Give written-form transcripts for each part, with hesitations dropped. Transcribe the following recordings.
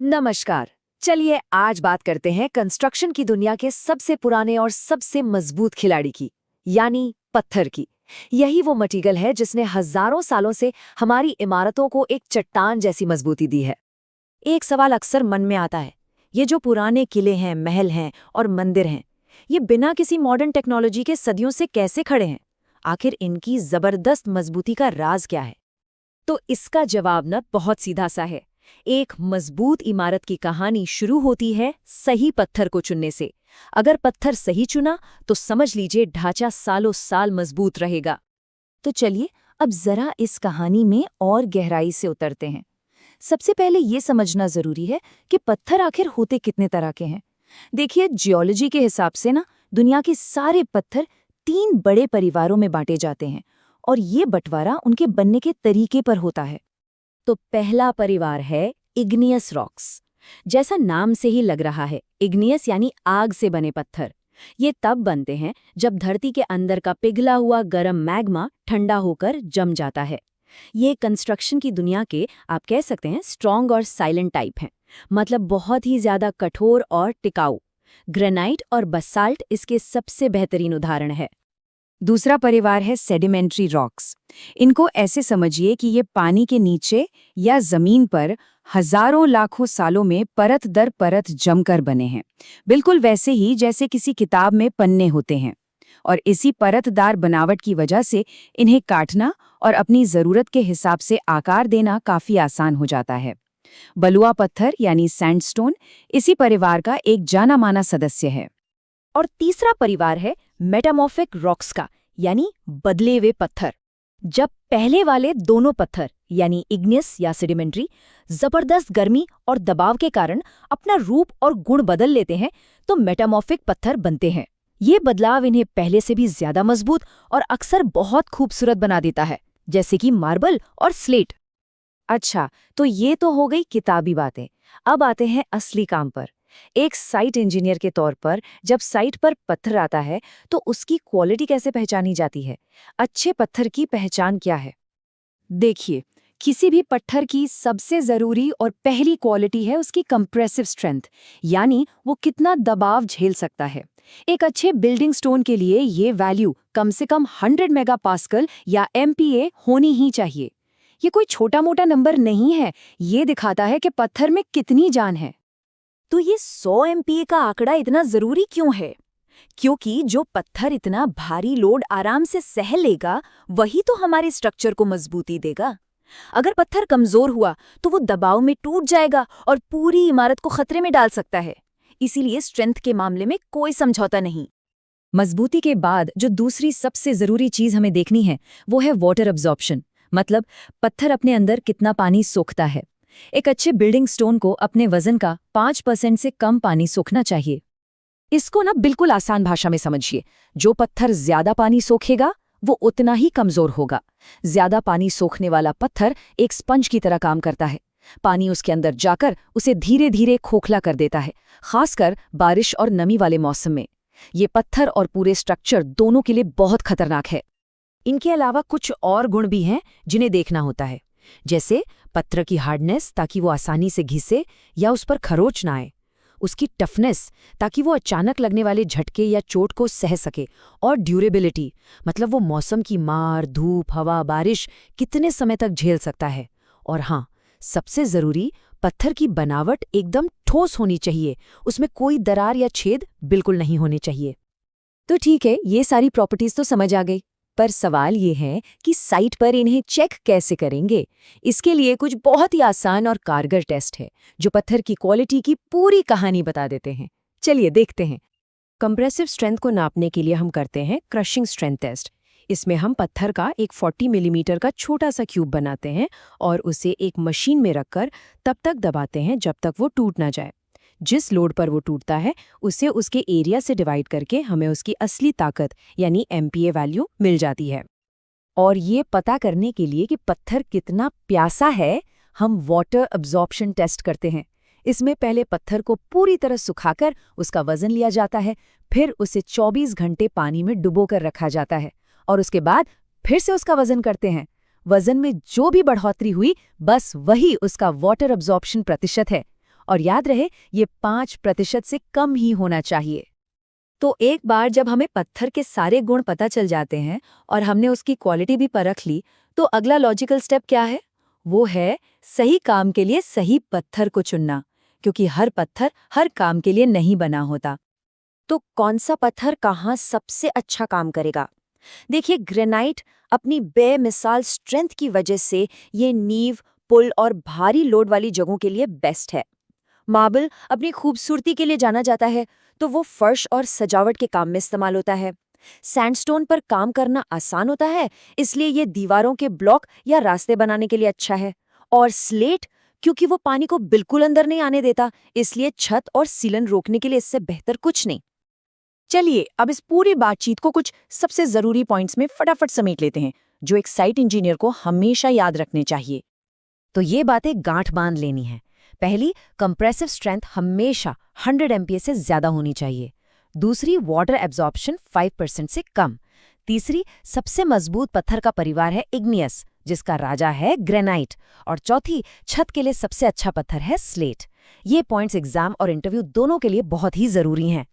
नमस्कार। चलिए आज बात करते हैं कंस्ट्रक्शन की दुनिया के सबसे पुराने और सबसे मजबूत खिलाड़ी की, यानी पत्थर की। यही वो मटीरियल है जिसने हजारों सालों से हमारी इमारतों को एक चट्टान जैसी मजबूती दी है। एक सवाल अक्सर मन में आता है, ये जो पुराने किले हैं, महल हैं और मंदिर हैं, ये बिना किसी मॉडर्न टेक्नोलॉजी के सदियों से कैसे खड़े हैं? आखिर इनकी जबरदस्त मजबूती का राज क्या है? तो इसका जवाब न बहुत सीधा सा है। एक मजबूत इमारत की कहानी शुरू होती है सही पत्थर को चुनने से। अगर पत्थर सही चुना तो समझ लीजिए ढांचा सालों साल मजबूत रहेगा। तो चलिए अब जरा इस कहानी में और गहराई से उतरते हैं। सबसे पहले ये समझना जरूरी है कि पत्थर आखिर होते कितने तरह के हैं। देखिए, जियोलॉजी के हिसाब से ना दुनिया के सारे पत्थर 3 बड़े परिवारों में बांटे जाते हैं और ये बंटवारा उनके बनने के तरीके पर होता है। तो पहला परिवार है इग्नियस रॉक्स। जैसा नाम से ही लग रहा है, इग्नियस यानी आग से बने पत्थर। ये तब बनते हैं जब धरती के अंदर का पिघला हुआ गर्म मैग्मा ठंडा होकर जम जाता है। ये कंस्ट्रक्शन की दुनिया के आप कह सकते हैं स्ट्रॉन्ग और साइलेंट टाइप हैं, मतलब बहुत ही ज्यादा कठोर और टिकाऊ। ग्रेनाइट और बसाल्ट इसके सबसे बेहतरीन उदाहरण है। दूसरा परिवार है सेडिमेंट्री रॉक्स। इनको ऐसे समझिए कि ये पानी के नीचे या जमीन पर हजारों लाखों सालों में परत दर परत जमकर बने हैं, बिल्कुल वैसे ही जैसे किसी किताब में पन्ने होते हैं। और इसी परतदार बनावट की वजह से इन्हें काटना और अपनी जरूरत के हिसाब से आकार देना काफी आसान हो जाता है। बलुआ पत्थर यानी सैंडस्टोन इसी परिवार का एक जाना माना सदस्य है। और तीसरा परिवार है मेटामॉर्फिक रॉक्स का, यानी बदले हुए पत्थर। जब पहले वाले दोनों पत्थर यानी इग्नियस या सेडिमेंट्री जबरदस्त गर्मी और दबाव के कारण अपना रूप और गुण बदल लेते हैं, तो मेटामॉर्फिक पत्थर बनते हैं। ये बदलाव इन्हें पहले से भी ज्यादा मजबूत और अक्सर बहुत खूबसूरत बना देता है, जैसे कि मार्बल और स्लेट। अच्छा, तो ये तो हो गई किताबी बातें। अब आते हैं असली काम पर। एक साइट इंजीनियर के तौर पर जब साइट पर पत्थर आता है तो उसकी क्वालिटी कैसे पहचानी जाती है? अच्छे पत्थर की पहचान क्या है? देखिए, किसी भी पत्थर की सबसे जरूरी और पहली क्वालिटी है उसकी कंप्रेसिव स्ट्रेंथ, यानी वो कितना दबाव झेल सकता है। एक अच्छे बिल्डिंग स्टोन के लिए ये वैल्यू कम से कम 100 मेगापास्कल या MPa होनी ही चाहिए। ये कोई छोटा मोटा नंबर नहीं है, ये दिखाता है कि पत्थर में कितनी जान है। तो ये 100 MPa का आंकड़ा इतना जरूरी क्यों है? क्योंकि जो पत्थर इतना भारी लोड आराम से सह लेगा, वही तो हमारे स्ट्रक्चर को मजबूती देगा। अगर पत्थर कमजोर हुआ तो वो दबाव में टूट जाएगा और पूरी इमारत को खतरे में डाल सकता है। इसीलिए स्ट्रेंथ के मामले में कोई समझौता नहीं। मजबूती के बाद जो दूसरी सबसे जरूरी चीज हमें देखनी है वो है वाटर अब्जॉर्प्शन, मतलब पत्थर अपने अंदर कितना पानी सोखता है। एक अच्छे बिल्डिंग स्टोन को अपने वजन का 5% से कम पानी सोखना चाहिए। इसको ना बिल्कुल आसान भाषा में समझिए। जो पत्थर ज्यादा पानी सोखेगा वो उतना ही कमजोर होगा। ज्यादा पानी सोखने वाला पत्थर एक स्पंज की तरह काम करता है। पानी उसके अंदर जाकर उसे धीरे धीरे खोखला कर देता है, खासकर बारिश और नमी वाले मौसम में। ये पत्थर और पूरे स्ट्रक्चर दोनों के लिए बहुत खतरनाक है। इनके अलावा कुछ और गुण भी हैं जिन्हें देखना होता है, जैसे पत्थर की हार्डनेस ताकि वो आसानी से घिसे या उस पर खरोच ना आए, उसकी टफनेस ताकि वो अचानक लगने वाले झटके या चोट को सह सके, और ड्यूरेबिलिटी मतलब वो मौसम की मार, धूप, हवा, बारिश कितने समय तक झेल सकता है। और हाँ, सबसे जरूरी, पत्थर की बनावट एकदम ठोस होनी चाहिए, उसमें कोई दरार या छेद बिल्कुल नहीं होने चाहिए। तो ठीक है, ये सारी प्रॉपर्टीज तो समझ आ गई, पर सवाल ये है कि साइट पर इन्हें चेक कैसे करेंगे? इसके लिए कुछ बहुत ही आसान और कारगर टेस्ट है जो पत्थर की क्वालिटी की पूरी कहानी बता देते हैं। चलिए देखते हैं। कंप्रेसिव स्ट्रेंथ को नापने के लिए हम करते हैं क्रशिंग स्ट्रेंथ टेस्ट। इसमें हम पत्थर का एक 40 मिलीमीटर का छोटा सा क्यूब बनाते हैं और उसे एक मशीन में रखकर तब तक दबाते हैं जब तक वो टूट ना जाए। जिस लोड पर वो टूटता है उसे उसके एरिया से डिवाइड करके हमें उसकी असली ताकत यानी MPa वैल्यू मिल जाती है। और ये पता करने के लिए कि पत्थर कितना प्यासा है, हम वाटर अब्जॉर्प्शन टेस्ट करते हैं। इसमें पहले पत्थर को पूरी तरह सुखाकर उसका वजन लिया जाता है, फिर उसे 24 घंटे पानी में डुबोकर रखा जाता है और उसके बाद फिर से उसका वजन करते हैं। वजन में जो भी बढ़ोतरी हुई, बस वही उसका वाटर अब्जॉर्प्शन प्रतिशत है। और याद रहे ये 5% से कम ही होना चाहिए। तो एक बार जब हमें पत्थर के सारे गुण पता चल जाते हैं और हमने उसकी क्वालिटी भी परख ली, तो अगला लॉजिकल स्टेप क्या है? वो है सही काम के लिए सही पत्थर को चुनना, क्योंकि हर पत्थर हर काम के लिए नहीं बना होता। तो कौन सा पत्थर कहाँ सबसे अच्छा काम करेगा? देखिए, ग्रेनाइट अपनी बेमिसाल स्ट्रेंथ की वजह से ये नींव, पुल और भारी लोड वाली जगहों के लिए बेस्ट है। मार्बल अपनी खूबसूरती के लिए जाना जाता है, तो वो फर्श और सजावट के काम में इस्तेमाल होता है। सैंडस्टोन पर काम करना आसान होता है, इसलिए ये दीवारों के ब्लॉक या रास्ते बनाने के लिए अच्छा है। और स्लेट, क्योंकि वो पानी को बिल्कुल अंदर नहीं आने देता, इसलिए छत और सीलन रोकने के लिए इससे बेहतर कुछ नहीं। चलिए अब इस पूरी बातचीत को कुछ सबसे जरूरी पॉइंट्स में फटाफट समेट लेते हैं, जो एक साइट इंजीनियर को हमेशा याद रखने चाहिए। तो ये बातें गांठ बांध लेनी है। पहली, कंप्रेसिव स्ट्रेंथ हमेशा 100 MPa से ज्यादा होनी चाहिए। दूसरी, वाटर एब्जॉर्प्शन 5% से कम। तीसरी, सबसे मजबूत पत्थर का परिवार है इग्नियस, जिसका राजा है ग्रेनाइट। और चौथी, छत के लिए सबसे अच्छा पत्थर है स्लेट। ये पॉइंट्स एग्जाम और इंटरव्यू दोनों के लिए बहुत ही जरूरी हैं।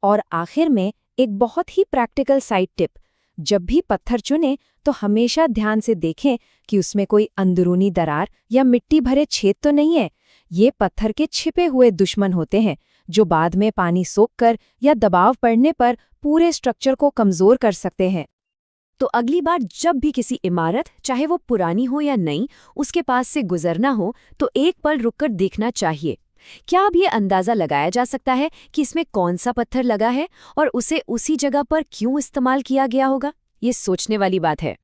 और आखिर में एक बहुत ही प्रैक्टिकल साइड टिप, जब भी पत्थर चुनें तो हमेशा ध्यान से देखें कि उसमें कोई अंदरूनी दरार या मिट्टी भरे छेद तो नहीं है। ये पत्थर के छिपे हुए दुश्मन होते हैं, जो बाद में पानी सोखकर या दबाव पड़ने पर पूरे स्ट्रक्चर को कमजोर कर सकते हैं। तो अगली बार जब भी किसी इमारत, चाहे वो पुरानी हो या नई, उसके पास से गुजरना हो, तो एक पल रुककर देखना चाहिए। क्या अब ये अंदाजा लगाया जा सकता है कि इसमें कौन सा पत्थर लगा है और उसे उसी जगह पर क्यों इस्तेमाल किया गया होगा? ये सोचने वाली बात है।